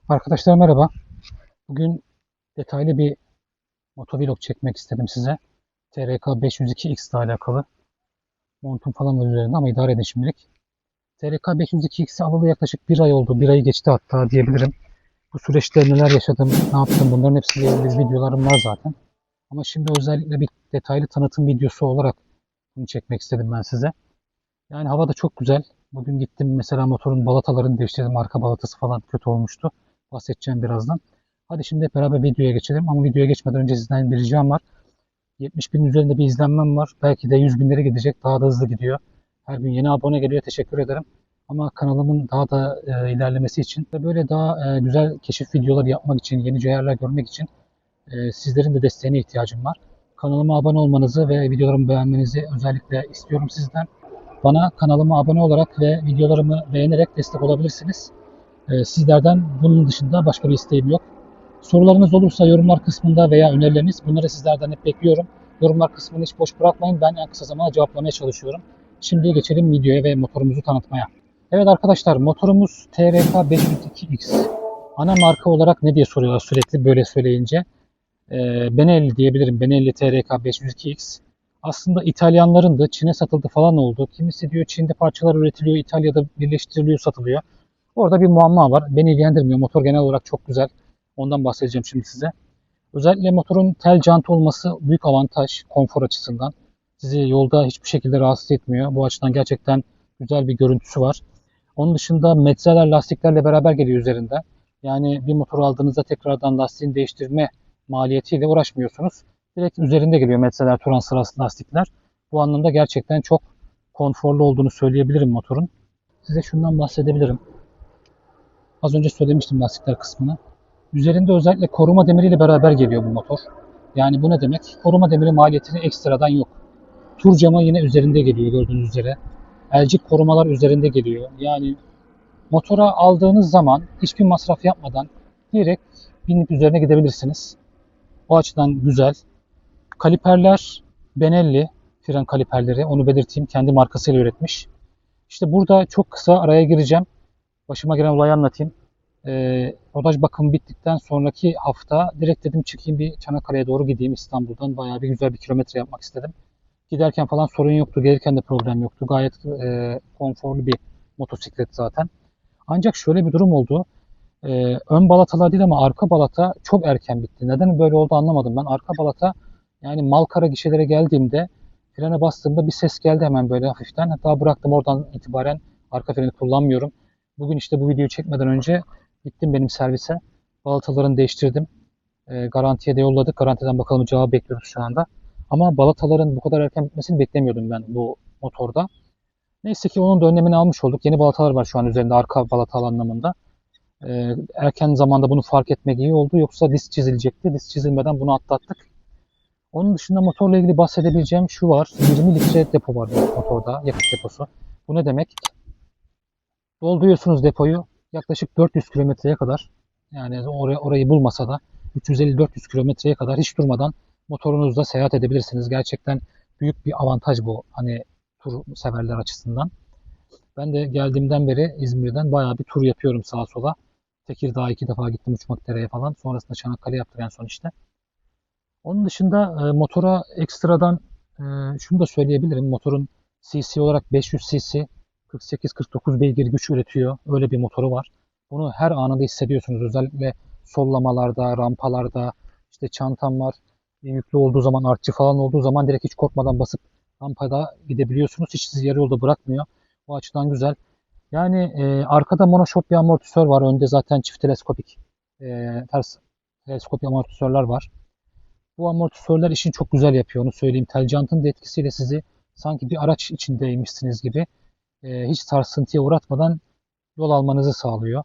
Arkadaşlar merhaba. Bugün detaylı bir motovlog çekmek istedim size. TRK 502X ile alakalı. Montum falan var üzerinde ama idare edin şimdilik. TRK 502X'i alalı yaklaşık bir ay oldu. Bir ayı geçti hatta diyebilirim. Bu süreçte neler yaşadım, ne yaptım bunların hepsiyle ilgili videolarım var zaten. Ama şimdi özellikle bir detaylı tanıtım videosu olarak bunu çekmek istedim ben size. Yani hava da çok güzel. Bugün gittim mesela motorun balatalarını değiştirdim. Arka balatası falan kötü olmuştu. Bahsedeceğim birazdan. Hadi şimdi hep beraber videoya geçelim. Ama videoya geçmeden önce sizden bir ricam var. 70 bin üzerinde bir izlenmem var. Belki de 100 binlere gidecek. Daha da hızlı gidiyor. Her gün yeni abone geliyor. Teşekkür ederim. Ama kanalımın daha da ilerlemesi için ve böyle daha güzel keşif videoları yapmak için, yeni yerler görmek için sizlerin de desteğine ihtiyacım var. Kanalıma abone olmanızı ve videolarımı beğenmenizi özellikle istiyorum sizden. Bana kanalıma abone olarak ve videolarımı beğenerek destek olabilirsiniz. Sizlerden bunun dışında başka bir isteğim yok. Sorularınız olursa yorumlar kısmında veya önerileriniz, bunları sizlerden hep bekliyorum. Yorumlar kısmını hiç boş bırakmayın. Ben en kısa zamanda cevaplamaya çalışıyorum. Şimdi geçelim videoya ve motorumuzu tanıtmaya. Evet arkadaşlar, motorumuz TRK 502X. Ana marka olarak ne diye soruyorlar sürekli böyle söyleyince. Benelli diyebilirim. Benelli TRK 502X. Aslında İtalyanların da Çin'e satıldı falan oldu. Kimisi diyor Çin'de parçalar üretiliyor, İtalya'da birleştiriliyor, satılıyor. Orada bir muamma var. Beni ilgilendirmiyor. Motor genel olarak çok güzel. Ondan bahsedeceğim şimdi size. Özellikle motorun tel jant olması büyük avantaj konfor açısından. Sizi yolda hiçbir şekilde rahatsız etmiyor. Bu açıdan gerçekten güzel bir görüntüsü var. Onun dışında metreler lastiklerle beraber geliyor üzerinde. Yani bir motor aldığınızda tekrardan lastiğini değiştirme maliyetiyle uğraşmıyorsunuz. Direkt üzerinde geliyor metreler, Turan lastikler. Bu anlamda gerçekten çok konforlu olduğunu söyleyebilirim motorun. Size şundan bahsedebilirim. Az önce söylemiştim lastikler kısmını. Üzerinde özellikle koruma demiriyle beraber geliyor bu motor. Yani bu ne demek? Koruma demiri maliyetini ekstradan yok. Tur camı yine üzerinde geliyor gördüğünüz üzere. Elcik korumalar üzerinde geliyor. Yani motora aldığınız zaman hiçbir masraf yapmadan direkt binip üzerine gidebilirsiniz. O açıdan güzel. Kaliperler Benelli fren kaliperleri. Onu belirteyim. Kendi markasıyla üretmiş. İşte burada çok kısa araya gireceğim. Başıma gelen olayı anlatayım. Rodaj bakımı bittikten sonraki hafta direkt dedim çıkayım bir Çanakkale'ye doğru gideyim İstanbul'dan. Bayağı bir güzel bir kilometre yapmak istedim. Giderken falan sorun yoktu. Gelirken de problem yoktu. Gayet konforlu bir motosiklet zaten. Ancak şöyle bir durum oldu. Ön balatalar değil ama arka balata çok erken bitti. Neden böyle oldu anlamadım ben. Arka balata yani Malkara gişelere geldiğimde frene bastığımda bir ses geldi hemen böyle hafiften. Hatta bıraktım oradan itibaren arka freni kullanmıyorum. Bugün işte bu videoyu çekmeden önce gittim benim servise. Balatalarını değiştirdim. Garantiye de yolladık. Garantiden bakalım cevabı bekliyoruz şu anda. Ama balataların bu kadar erken bitmesini beklemiyordum ben bu motorda. Neyse ki onun da önlemini almış olduk. Yeni balatalar var şu an üzerinde arka balata anlamında. Erken zamanda bunu fark etmek iyi oldu. Yoksa disk çizilecekti. Disk çizilmeden bunu atlattık. Onun dışında motorla ilgili bahsedebileceğim şu var. 20 litre depo var bu motorda. Yakıt deposu. Bu ne demek? Dolduruyorsunuz depoyu yaklaşık 400 kilometreye kadar, yani orayı bulmasa da 350-400 kilometreye kadar hiç durmadan motorunuzla seyahat edebilirsiniz. Gerçekten büyük bir avantaj bu hani tur severler açısından. Ben de geldiğimden beri İzmir'den bayağı bir tur yapıyorum sağa sola. Tekirdağ'a 2 defa gittim Uçmakdere'ye falan. Sonrasında Çanakkale yaptık en son işte. Onun dışında motora ekstradan şunu da söyleyebilirim. Motorun cc olarak 500 cc 48-49 beygir güç üretiyor. Öyle bir motoru var. Bunu her anında hissediyorsunuz. Özellikle sollamalarda, rampalarda, işte çantam var. Yüklü olduğu zaman, artçı falan olduğu zaman direkt hiç korkmadan basıp rampada gidebiliyorsunuz. Hiç sizi yarı yolda bırakmıyor. Bu açıdan güzel. Yani arkada monoşok bir amortisör var. Önde zaten çift teleskopik ters teleskopik amortisörler var. Bu amortisörler işini çok güzel yapıyor, onu söyleyeyim. Tel jantın da etkisiyle sizi sanki bir araç içindeymişsiniz gibi hiç sarsıntıya uğratmadan yol almanızı sağlıyor.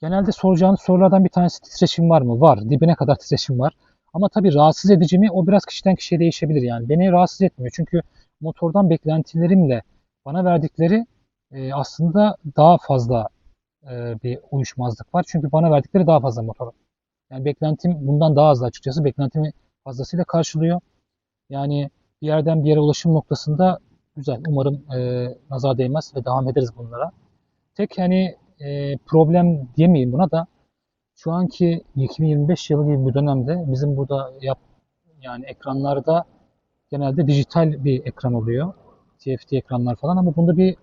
Genelde soracağınız sorulardan bir tanesi titreşim var mı? Var. Dibine kadar titreşim var. Ama tabii rahatsız edici mi? O biraz kişiden kişiye değişebilir yani. Beni rahatsız etmiyor. Çünkü motordan beklentilerimle bana verdikleri aslında daha fazla bir uyuşmazlık var. Çünkü bana verdikleri daha fazla motor. Yani beklentim bundan daha az açıkçası. Beklentimi fazlasıyla karşılıyor. Yani bir yerden bir yere ulaşım noktasında güzel. Umarım nazar değmez ve devam ederiz bunlara. Tek hani problem diyemeyeyim buna da Şu anki 2025 yılı gibi bir dönemde bizim burada yani ekranlarda genelde dijital bir ekran oluyor. TFT ekranlar falan ama bunda bir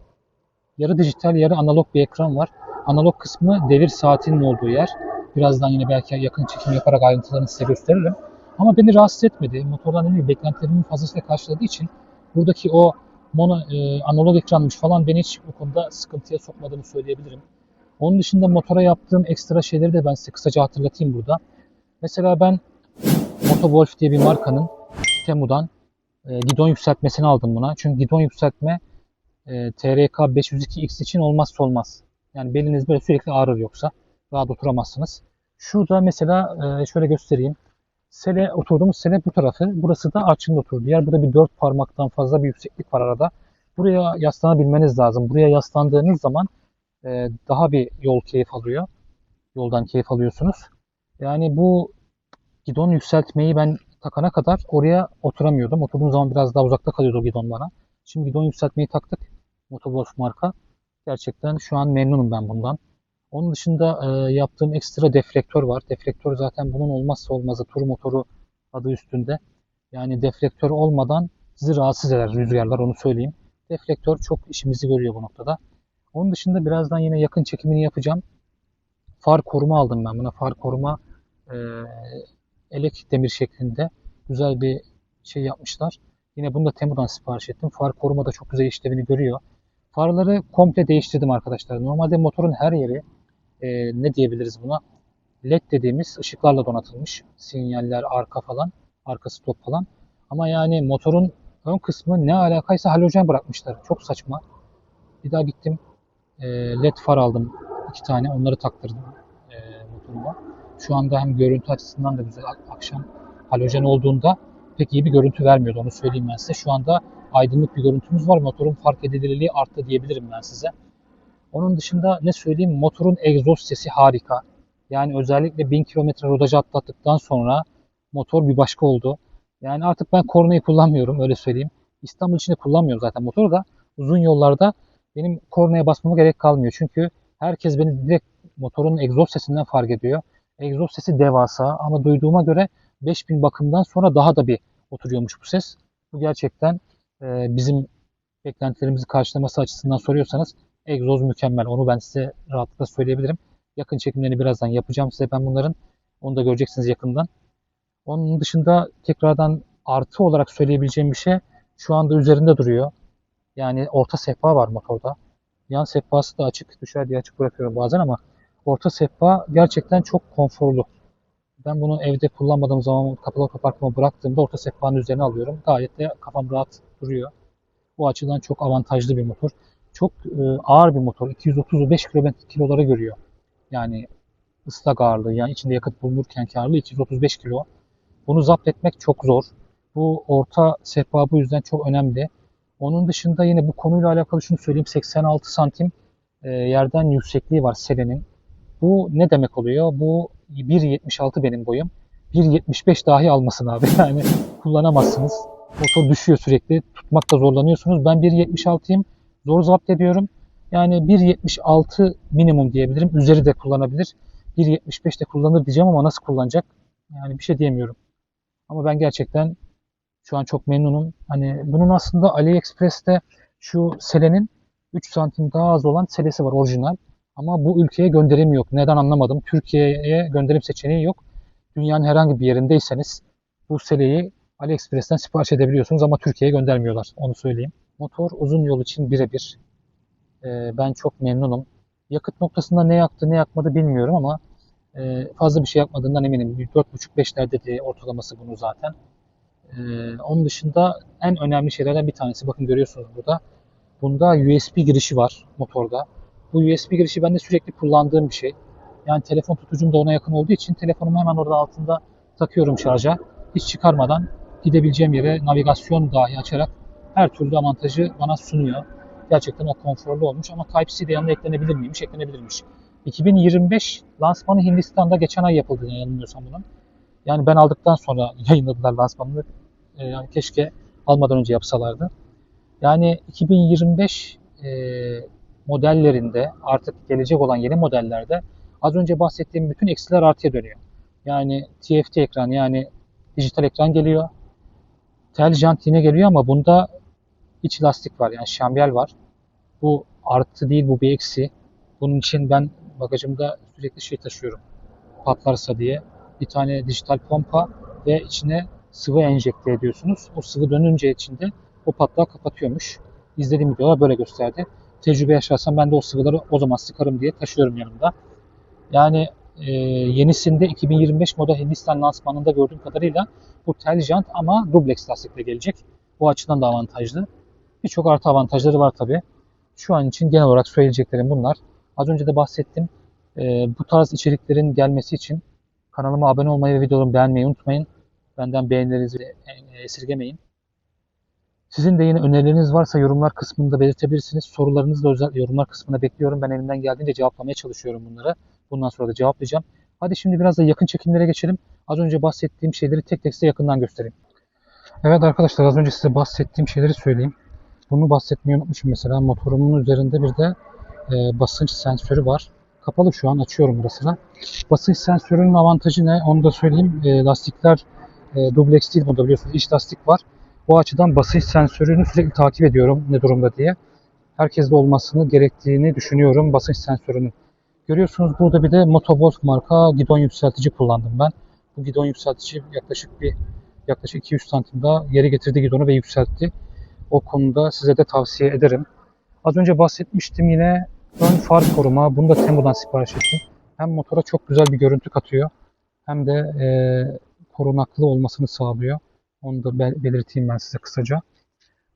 yarı dijital yarı analog bir ekran var. Analog kısmı devir saatinin olduğu yer. Birazdan yine belki yakın çekim yaparak ayrıntılarını size gösteririm. Ama beni rahatsız etmedi. Motordan dediğim gibi beklentilerimin fazlasıyla karşıladığı için buradaki o analog ekranmış falan beni hiç bu konuda sıkıntıya sokmadığını söyleyebilirim. Onun dışında motora yaptığım ekstra şeyleri de ben size kısaca hatırlatayım burada. Mesela ben Motovolf diye bir markanın Temu'dan gidon yükseltmesini aldım buna. Çünkü gidon yükseltme TRK 502X için olmazsa olmaz. Yani beliniz böyle sürekli ağrır yoksa rahat oturamazsınız. Şurada mesela şöyle göstereyim. Oturduğumuz sele bu tarafı. Burası da Arçın'da oturduğu yer. Burada bir 4 parmaktan fazla bir yükseklik var arada. Buraya yaslanabilmeniz lazım. Buraya yaslandığınız zaman daha bir yol keyif alıyor. Yoldan keyif alıyorsunuz. Yani bu gidon yükseltmeyi ben takana kadar oraya oturamıyordum. Oturduğum zaman biraz daha uzakta kalıyordu o gidon bana. Şimdi gidon yükseltmeyi taktık. Motovolf marka. Gerçekten şu an memnunum ben bundan. Onun dışında yaptığım ekstra deflektör var. Deflektör zaten bunun olmazsa olmazı. Tur motoru adı üstünde. Yani deflektör olmadan sizi rahatsız eder rüzgarlar, onu söyleyeyim. Deflektör çok işimizi görüyor bu noktada. Onun dışında birazdan yine yakın çekimini yapacağım. Far koruma aldım ben buna. Far koruma e, elek demir şeklinde güzel bir şey yapmışlar. Yine bunu da Temu'dan sipariş ettim. Far koruma da çok güzel işlevini görüyor. Farları komple değiştirdim arkadaşlar. Normalde motorun her yeri ne diyebiliriz buna? LED dediğimiz ışıklarla donatılmış. Sinyaller, arka falan, arka stop falan. Ama yani motorun ön kısmı ne alakaysa halojen bırakmışlar. Çok saçma. Bir daha gittim. LED far aldım. 2 tane. Onları taktırdım motoruma. Şu anda hem görüntü açısından da güzel. Akşam halojen olduğunda pek iyi bir görüntü vermiyordu. Onu söyleyeyim ben size. Şu anda aydınlık bir görüntümüz var. Motorun fark edilirliği arttı diyebilirim ben size. Onun dışında ne söyleyeyim? Motorun egzoz sesi harika. Yani özellikle 1000 kilometre rodajı atlattıktan sonra motor bir başka oldu. Yani artık ben kornayı kullanmıyorum, öyle söyleyeyim. İstanbul içinde kullanmıyorum zaten motoru da. Uzun yollarda benim kornaya basmama gerek kalmıyor. Çünkü herkes beni direkt motorun egzoz sesinden fark ediyor. Egzoz sesi devasa ama duyduğuma göre 5000 bakımdan sonra daha da bir oturuyormuş bu ses. Bu gerçekten bizim beklentilerimizi karşılaması açısından soruyorsanız egzoz mükemmel. Onu ben size rahatlıkla söyleyebilirim. Yakın çekimlerini birazdan yapacağım size ben bunların. Onu da göreceksiniz yakından. Onun dışında tekrardan artı olarak söyleyebileceğim bir şey şu anda üzerinde duruyor. Yani orta sehpa var motorda. Yan sehpası da açık. Dışarıya açık bırakıyorum bazen ama orta sehpa gerçekten çok konforlu. Ben bunu evde kullanmadığım zaman kapalı otoparkıma bıraktığımda orta sehpanın üzerine alıyorum. Gayet de kafam rahat duruyor. Bu açıdan çok avantajlı bir motor. Çok ağır bir motor. 235 kilolara görüyor. Yani ıslak ağırlığı, yani içinde yakıt bulunurken ağırlığı 235 kilo. Bunu zapt etmek çok zor. Bu orta sehpa bu yüzden çok önemli. Onun dışında yine bu konuyla alakalı şunu söyleyeyim. 86 santim yerden yüksekliği var selenin. Bu ne demek oluyor? Bu 1.76 benim boyum. 1.75 dahi almasın abi. Yani kullanamazsınız. Motor düşüyor sürekli. Tutmakta zorlanıyorsunuz. Ben 1.76'yım. Zor zapt ediyorum. Yani 1.76 minimum diyebilirim. Üzeri de kullanabilir. 1.75 de kullanır diyeceğim ama nasıl kullanacak? Yani bir şey diyemiyorum. Ama ben gerçekten şu an çok memnunum. Hani bunun aslında AliExpress'te şu selenin 3 santim daha az olan selesi var orijinal. Ama bu ülkeye gönderim yok. Neden anlamadım. Türkiye'ye gönderim seçeneği yok. Dünyanın herhangi bir yerindeyseniz bu seleyi AliExpress'ten sipariş edebiliyorsunuz ama Türkiye'ye göndermiyorlar. Onu söyleyeyim. Motor uzun yol için birebir. Ben çok memnunum. Yakıt noktasında ne yaktı ne yakmadı bilmiyorum ama fazla bir şey yapmadığından eminim. 4,5-5'lerde de ortalaması bunu zaten. Onun dışında en önemli şeylerden bir tanesi, bakın görüyorsunuz burada. Bunda USB girişi var motorda. Bu USB girişi bende sürekli kullandığım bir şey. Yani telefon tutucum da ona yakın olduğu için telefonumu hemen orada altında takıyorum şarja. Hiç çıkarmadan gidebileceğim yere navigasyon dahi açarak her türlü avantajı bana sunuyor. Gerçekten o konforlu olmuş ama Type-C de yanına eklenebilir miymiş? Eklenebilirmiş. 2025 lansmanı Hindistan'da geçen ay yapıldı yanılmıyorsam bunun. Yani ben aldıktan sonra yayınladılar lansmanını. Yani keşke almadan önce yapsalardı. Yani 2025 modellerinde artık gelecek olan yeni modellerde Az önce bahsettiğim bütün eksiler artıya dönüyor. Yani TFT ekran, yani dijital ekran geliyor. Tel jant yine geliyor ama bunda iç lastik var, yani şambiyel var. Bu artı değil, bu bir eksi. Bunun için ben bagajımda sürekli şey taşıyorum. Patlarsa diye. Bir tane dijital pompa ve içine sıvı enjekte ediyorsunuz. O sıvı dönünce içinde o patlağı kapatıyormuş. İzlediğim videolar böyle gösterdi. Tecrübe yaşarsam ben de o sıvıları o zaman sıkarım diye taşıyorum yanımda. Yani yenisinde 2025 model Hindistan lansmanında gördüğüm kadarıyla bu tel jant ama dubleks lastikle gelecek. Bu açıdan da avantajlı. Birçok artı avantajları var tabi. Şu an için genel olarak söyleyeceklerim bunlar. Az önce de bahsettim. Bu tarz içeriklerin gelmesi için kanalıma abone olmayı ve videolarımı beğenmeyi unutmayın. Benden beğenilerinizi esirgemeyin. Sizin de yine önerileriniz varsa yorumlar kısmında belirtebilirsiniz. Sorularınızı da özel yorumlar kısmına bekliyorum. Ben elimden geldiğince cevaplamaya çalışıyorum bunları. Bundan sonra da cevaplayacağım. Hadi şimdi biraz da yakın çekimlere geçelim. Az önce bahsettiğim şeyleri tek tek size yakından göstereyim. Evet arkadaşlar, az önce size bahsettiğim şeyleri söyleyeyim. Bunu bahsetmeyi unutmuşum mesela. Motorumun üzerinde bir de basınç sensörü var. Kapalı şu an, açıyorum burasını. Basınç sensörünün avantajı ne? Onu da söyleyeyim. Lastikler dubleks değil bunda, biliyorsunuz. İç lastik var. O açıdan basınç sensörünü sürekli takip ediyorum ne durumda diye. Herkeste olmasını gerektiğini düşünüyorum basınç sensörünün. Görüyorsunuz burada bir de Motovolf marka gidon yükseltici kullandım ben. Bu gidon yükseltici yaklaşık 200 santim daha yere getirdi gidonu ve yükseltti. O konuda size de tavsiye ederim. Az önce bahsetmiştim yine ön far koruma. Bunu da Temu'dan sipariş ettim. Hem motora çok güzel bir görüntü katıyor hem de korunaklı olmasını sağlıyor. Onu da belirteyim ben size kısaca.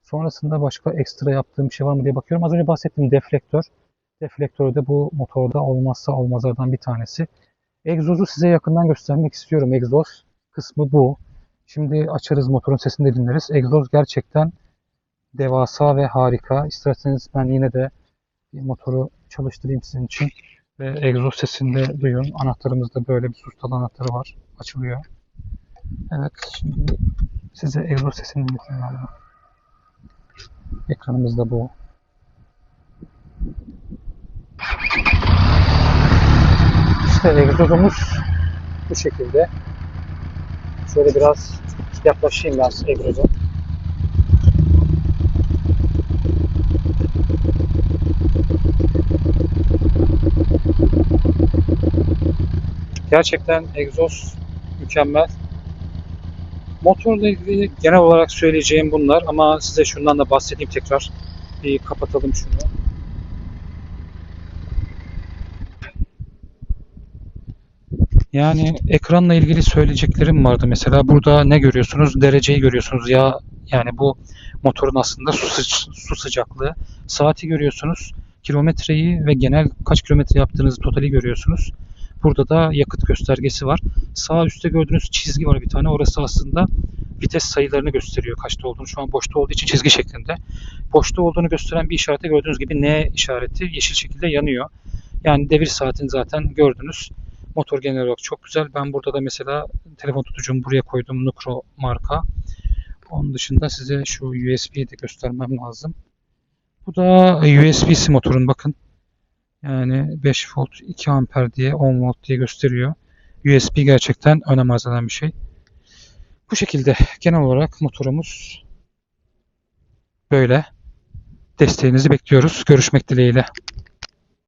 Sonrasında başka ekstra yaptığım bir şey var mı diye bakıyorum. Az önce bahsettiğim deflektör. Deflektör de bu motorda olmazsa olmazlardan bir tanesi. Egzozu size yakından göstermek istiyorum. Egzoz kısmı bu. Şimdi açarız, motorun sesini de dinleriz. Egzoz gerçekten devasa ve harika. İsterseniz ben yine de bir motoru çalıştırayım sizin için. Ve egzoz sesini de duyun. Anahtarımızda böyle bir sustalı anahtarı var. Açılıyor. Evet, şimdi size egzoz sesini dinleteyim. Ekranımız da bu. İşte egzozumuz bu şekilde. Şöyle biraz yaklaşayım ben egzoza. Gerçekten egzoz mükemmel. Motorla ilgili genel olarak söyleyeceğim bunlar ama size şundan da bahsedeyim tekrar. Bir kapatalım şunu. Yani ekranla ilgili söyleyeceklerim vardı. Mesela burada ne görüyorsunuz? Dereceyi görüyorsunuz. Yani bu motorun aslında su sıcaklığı. Saati görüyorsunuz. Kilometreyi ve genel kaç kilometre yaptığınızı, totali görüyorsunuz. Burada da yakıt göstergesi var. Sağ üstte gördüğünüz çizgi var bir tane. Orası aslında vites sayılarını gösteriyor, kaçta olduğunu. Şu an boşta olduğu için çizgi şeklinde. Boşta olduğunu gösteren bir işarete gördüğünüz gibi N işareti yeşil şekilde yanıyor. Yani devir saatini zaten gördünüz. Motor genel olarak çok güzel. Ben burada da mesela telefon tutucumu buraya koydum. Nukro marka. Onun dışında size şu USB'yi de göstermem lazım. Bu da USB'si motorun, bakın. Yani 5 volt 2 amper diye 10 volt diye gösteriyor. USB gerçekten önem arz eden bir şey. Bu şekilde genel olarak motorumuz böyle. Desteğinizi bekliyoruz. Görüşmek dileğiyle.